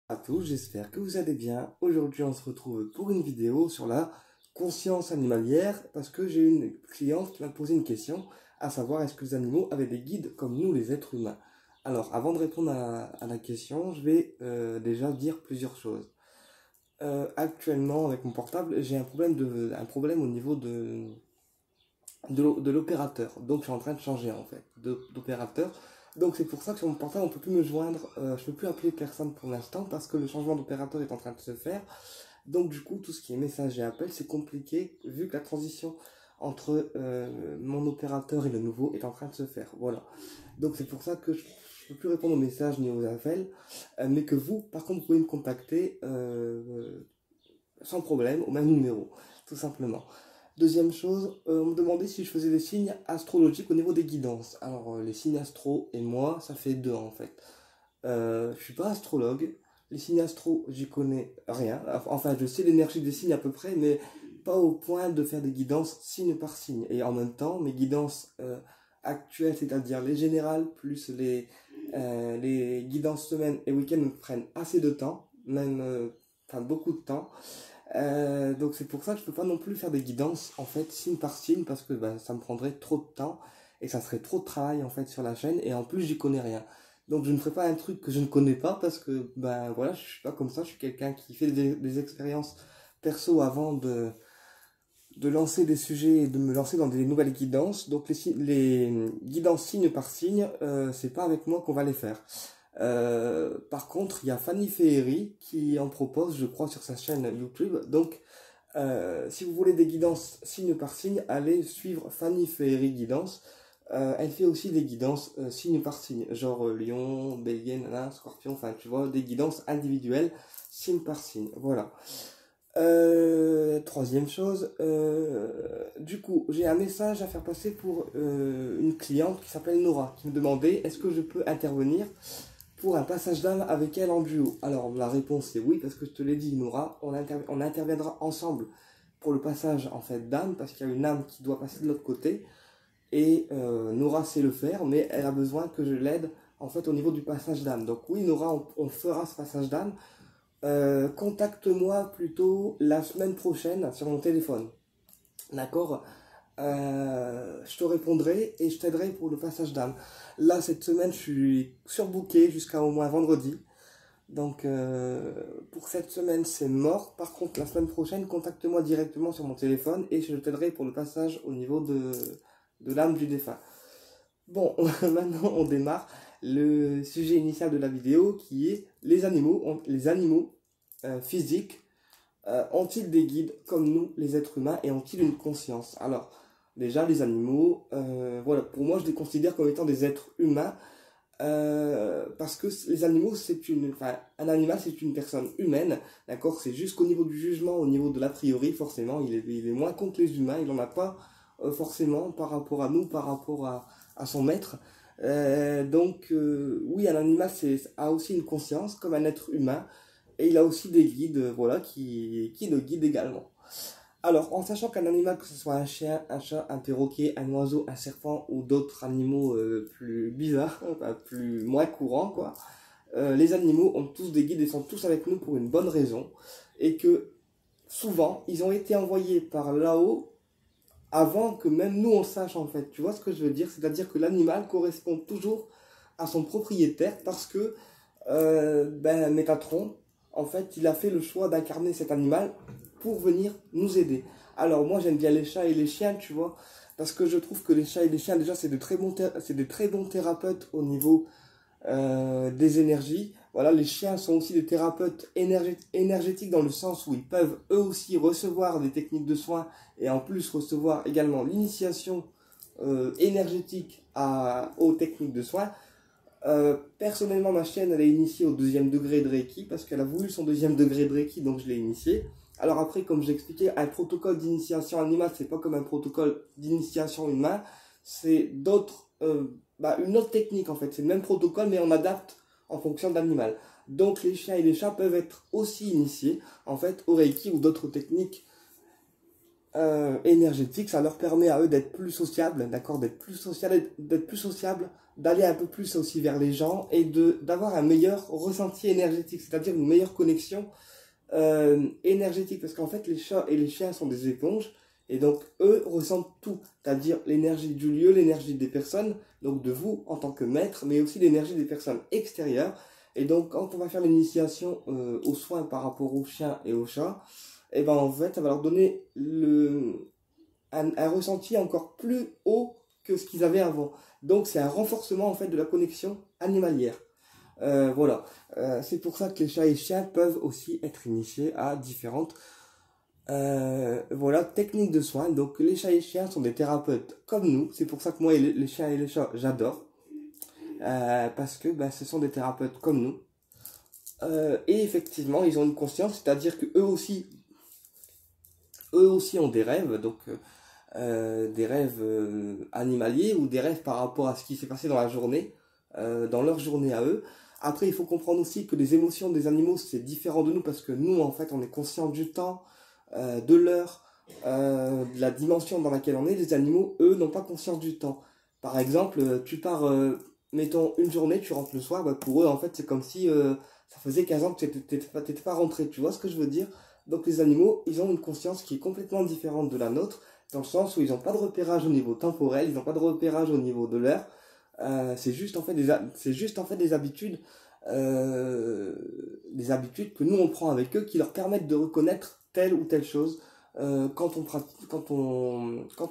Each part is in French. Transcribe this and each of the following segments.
À tous, j'espère que vous allez bien. Aujourd'hui, on se retrouve pour une vidéo sur la conscience animalière parce que j'ai une cliente qui m'a posé une question, à savoir est-ce que les animaux avaient des guides comme nous, les êtres humains. Alors, avant de répondre à la question, je vais déjà dire plusieurs choses. Actuellement, avec mon portable, j'ai un problème au niveau de l'opérateur. Donc, je suis en train de changer en fait d'opérateur. Donc c'est pour ça que sur mon portable on peut plus me joindre, je peux plus appeler personne pour l'instant parce que le changement d'opérateur est en train de se faire. Donc du coup tout ce qui est message et appel c'est compliqué vu que la transition entre mon opérateur et le nouveau est en train de se faire. Voilà. Donc c'est pour ça que je peux plus répondre aux messages ni aux appels, mais que vous par contre vous pouvez me contacter sans problème au même numéro, tout simplement. Deuxième chose, on me demandait si je faisais des signes astrologiques au niveau des guidances. Alors, les signes astro et moi, ça fait deux en fait. Je suis pas astrologue. Les signes astro, j'y connais rien. Enfin, je sais l'énergie des signes à peu près, mais pas au point de faire des guidances signe par signe. Et en même temps, mes guidances actuelles, c'est-à-dire les générales, plus les guidances semaine et week-end me prennent assez de temps, même enfin beaucoup de temps. Donc c'est pour ça que je peux pas non plus faire des guidances en fait signe par signe parce que ben, ça me prendrait trop de temps et ça serait trop de travail en fait sur la chaîne et en plus j'y connais rien. Donc je ne ferai pas un truc que je ne connais pas parce que ben voilà, je suis pas comme ça, je suis quelqu'un qui fait des expériences perso avant de lancer des sujets et de me lancer dans des nouvelles guidances. Donc les guidances signe par signe, c'est pas avec moi qu'on va les faire. Par contre, il y a Fanny Ferry qui en propose, je crois, sur sa chaîne YouTube. Donc, si vous voulez des guidances signe par signe, allez suivre Fanny Ferry Guidance. Elle fait aussi des guidances signe par signe, genre lion, bélier, nana, scorpion, enfin tu vois, des guidances individuelles signe par signe. Voilà. Troisième chose, du coup, j'ai un message à faire passer pour une cliente qui s'appelle Nora, qui me demandait est-ce que je peux intervenir pour un passage d'âme avec elle en duo. Alors la réponse c'est oui, parce que je te l'ai dit Nora, on interviendra ensemble pour le passage en fait d'âme, parce qu'il y a une âme qui doit passer de l'autre côté, et Nora sait le faire, mais elle a besoin que je l'aide en fait au niveau du passage d'âme. Donc oui Nora, on fera ce passage d'âme. Contacte-moi plutôt la semaine prochaine sur mon téléphone. D'accord. Je te répondrai et je t'aiderai pour le passage d'âme. Là, cette semaine, je suis surbooké jusqu'à au moins vendredi. Donc, pour cette semaine, c'est mort. Par contre, la semaine prochaine, contacte-moi directement sur mon téléphone et je t'aiderai pour le passage au niveau de l'âme du défunt. Bon, maintenant, on démarre le sujet initial de la vidéo qui est les animaux. Les animaux physiques ont-ils des guides comme nous, les êtres humains, et ont-ils une conscience? Alors, déjà, les animaux, voilà, pour moi, je les considère comme étant des êtres humains, parce que les animaux, enfin, un animal, c'est une personne humaine, d'accord? C'est juste qu'au niveau du jugement, au niveau de l'a priori, forcément, il est moins con que les humains, il n'en a pas forcément par rapport à nous, par rapport à son maître. Donc, oui, un animal a aussi une conscience, comme un être humain, et il a aussi des guides, voilà, qui le guident également. Alors, en sachant qu'un animal, que ce soit un chien, un chat, un perroquet, un oiseau, un serpent ou d'autres animaux plus bizarres, enfin, moins courants, quoi, les animaux ont tous des guides et sont tous avec nous pour une bonne raison. Et que souvent, ils ont été envoyés par là-haut avant que même nous on le sache en fait. Tu vois ce que je veux dire? C'est-à-dire que l'animal correspond toujours à son propriétaire parce que ben, Métatron, en fait, il a fait le choix d'incarner cet animal pour venir nous aider. Alors moi j'aime bien les chats et les chiens, tu vois, parce que je trouve que les chats et les chiens déjà c'est de très bons thérapeutes au niveau des énergies. Voilà, les chiens sont aussi des thérapeutes énergétiques dans le sens où ils peuvent eux aussi recevoir des techniques de soins et en plus recevoir également l'initiation énergétique aux techniques de soins. Personnellement, ma chienne, elle est initiée au deuxième degré de Reiki parce qu'elle a voulu son deuxième degré de Reiki, donc je l'ai initiée. Alors après, comme j'expliquais, un protocole d'initiation animale, c'est pas comme un protocole d'initiation humain, c'est une autre technique en fait. C'est le même protocole, mais on adapte en fonction de l'animal. Donc les chiens et les chats peuvent être aussi initiés en fait au Reiki ou d'autres techniques énergétique, ça leur permet à eux d'être plus sociables, d'accord, d'être plus sociables, d'aller un peu plus aussi vers les gens et d'avoir un meilleur ressenti énergétique, c'est-à-dire une meilleure connexion énergétique, parce qu'en fait les chats et les chiens sont des éponges et donc eux ressentent tout, c'est-à-dire l'énergie du lieu, l'énergie des personnes, donc de vous en tant que maître, mais aussi l'énergie des personnes extérieures. Et donc quand on va faire l'initiation aux soins par rapport aux chiens et aux chats, et ben en fait ça va leur donner un ressenti encore plus haut que ce qu'ils avaient avant. Donc c'est un renforcement en fait de la connexion animalière. Voilà, c'est pour ça que les chats et chiens peuvent aussi être initiés à différentes voilà, techniques de soins. Donc les chats et chiens sont des thérapeutes comme nous. C'est pour ça que moi les chiens et les chats j'adore. Parce que ben, ce sont des thérapeutes comme nous. Et effectivement ils ont une conscience, c'est-à-dire que eux aussi ont des rêves, donc des rêves animaliers ou des rêves par rapport à ce qui s'est passé dans la journée, dans leur journée à eux. Après, il faut comprendre aussi que les émotions des animaux, c'est différent de nous parce que nous, en fait, on est conscient du temps, de l'heure, de la dimension dans laquelle on est. Les animaux, eux, n'ont pas conscience du temps. Par exemple, tu pars, mettons, une journée, tu rentres le soir, bah, pour eux, en fait, c'est comme si ça faisait 15 ans que tu n'étais pas rentré. Tu vois ce que je veux dire? Donc les animaux, ils ont une conscience qui est complètement différente de la nôtre, dans le sens où ils n'ont pas de repérage au niveau temporel, ils n'ont pas de repérage au niveau de l'heure. C'est juste en fait des habitudes que nous on prend avec eux qui leur permettent de reconnaître telle ou telle chose quand on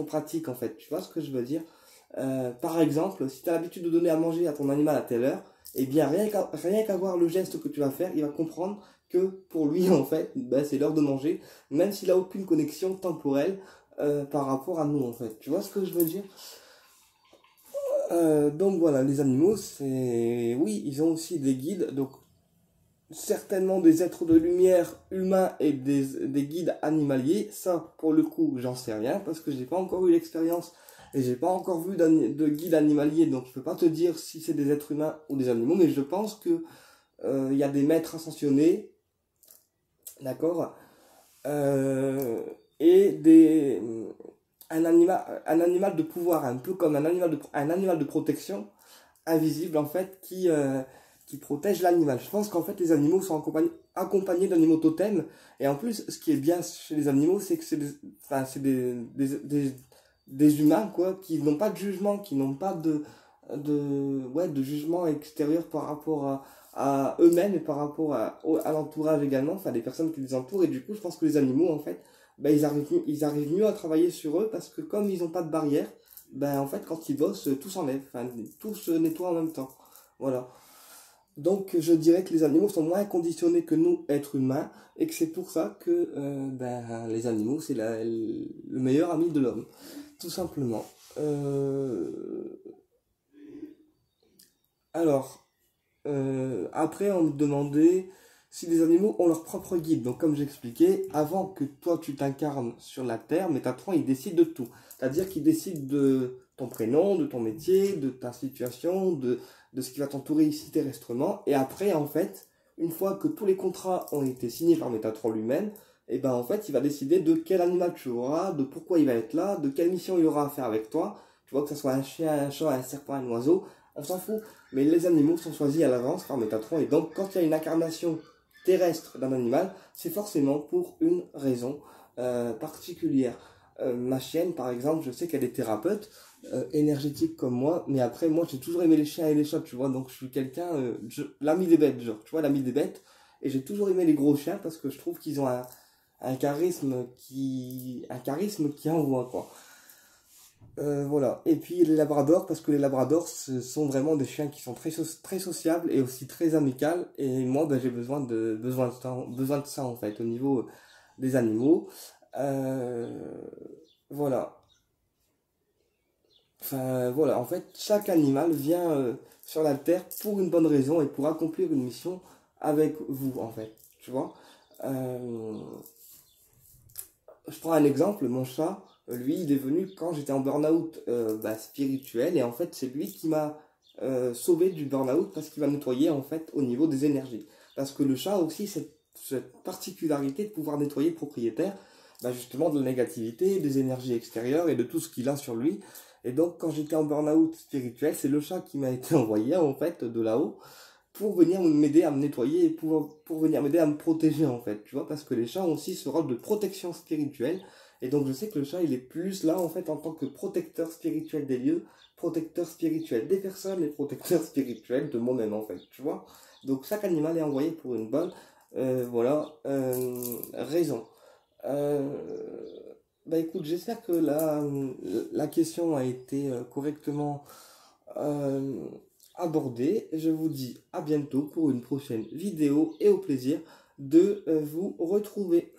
pratique en fait. Tu vois ce que je veux dire? Par exemple, si tu as l'habitude de donner à manger à ton animal à telle heure, eh bien rien qu'à voir le geste que tu vas faire, il va comprendre que pour lui en fait, ben, c'est l'heure de manger, même s'il a aucune connexion temporelle par rapport à nous en fait. Tu vois ce que je veux dire? Donc voilà, les animaux, c'est... Oui, ils ont aussi des guides, donc certainement des êtres de lumière humains et des guides animaliers. Ça, pour le coup, j'en sais rien, parce que j'ai pas encore eu l'expérience et j'ai pas encore vu de guide animalier, donc je peux pas te dire si c'est des êtres humains ou des animaux, mais je pense que il y a des maîtres ascensionnés, d'accord, et un animal de pouvoir, un peu comme un animal de protection, invisible en fait, qui protège l'animal. Je pense qu'en fait les animaux sont accompagnés d'animaux totems, et en plus ce qui est bien chez les animaux, c'est que c'est des humains quoi, qui n'ont pas de jugement, qui n'ont pas de jugement extérieur par rapport à eux-mêmes et par rapport à l'entourage également, enfin des personnes qui les entourent, et du coup je pense que les animaux en fait, ben, ils arrivent mieux à travailler sur eux parce que comme ils n'ont pas de barrière, ben en fait quand ils bossent, tout s'enlève, enfin, tout se nettoie en même temps. Voilà. Donc je dirais que les animaux sont moins conditionnés que nous, êtres humains, et que c'est pour ça que ben, les animaux, c'est le meilleur ami de l'homme, tout simplement. Alors, après on me demandait si les animaux ont leur propre guide. Donc comme j'expliquais, avant que toi tu t'incarnes sur la Terre, Métatron il décide de tout. C'est-à-dire qu'il décide de ton prénom, de ton métier, de ta situation, de ce qui va t'entourer ici terrestrement. Et après en fait, une fois que tous les contrats ont été signés par Métatron lui-même, et ben en fait il va décider de quel animal tu auras, de pourquoi il va être là, de quelle mission il aura à faire avec toi. Tu vois que ce soit un chien, un chat, un serpent, un oiseau, on s'en fout. Mais les animaux sont choisis à l'avance par Métatron. Et donc quand il y a une incarnation terrestre d'un animal, c'est forcément pour une raison particulière. Ma chienne, par exemple, je sais qu'elle est thérapeute énergétique comme moi, mais après, moi, j'ai toujours aimé les chiens et les chats, tu vois, donc je suis quelqu'un, l'ami des bêtes, genre, tu vois, l'ami des bêtes, et j'ai toujours aimé les gros chiens parce que je trouve qu'ils ont un un charisme qui envoie, quoi. Voilà. Et puis les labradors, parce que les labradors, ce sont vraiment des chiens qui sont très sociables et aussi très amicales. Et moi, ben, j'ai besoin de ça, en fait, au niveau des animaux. Euh, voilà. Enfin, voilà. En fait, chaque animal vient sur la Terre pour une bonne raison et pour accomplir une mission avec vous, en fait. Tu vois? Euh, je prends un exemple, mon chat, lui, il est venu quand j'étais en burn-out bah, spirituel, et en fait, c'est lui qui m'a sauvé du burn-out parce qu'il va nettoyer en fait au niveau des énergies. Parce que le chat a aussi cette particularité de pouvoir nettoyer le propriétaire, bah, justement de la négativité, des énergies extérieures et de tout ce qu'il a sur lui. Et donc quand j'étais en burn-out spirituel, c'est le chat qui m'a été envoyé en fait de là-haut pour venir m'aider à me nettoyer et pour venir m'aider à me protéger en fait, tu vois, parce que les chats ont aussi ce rôle de protection spirituelle. Et donc je sais que le chat il est plus là en fait en tant que protecteur spirituel des lieux, protecteur spirituel des personnes et protecteur spirituel de moi-même en fait, tu vois. Donc chaque animal est envoyé pour une bonne raison. Euh, Bah écoute, j'espère que la question a été correctement euh, abordée. Je vous dis à bientôt pour une prochaine vidéo et au plaisir de vous retrouver.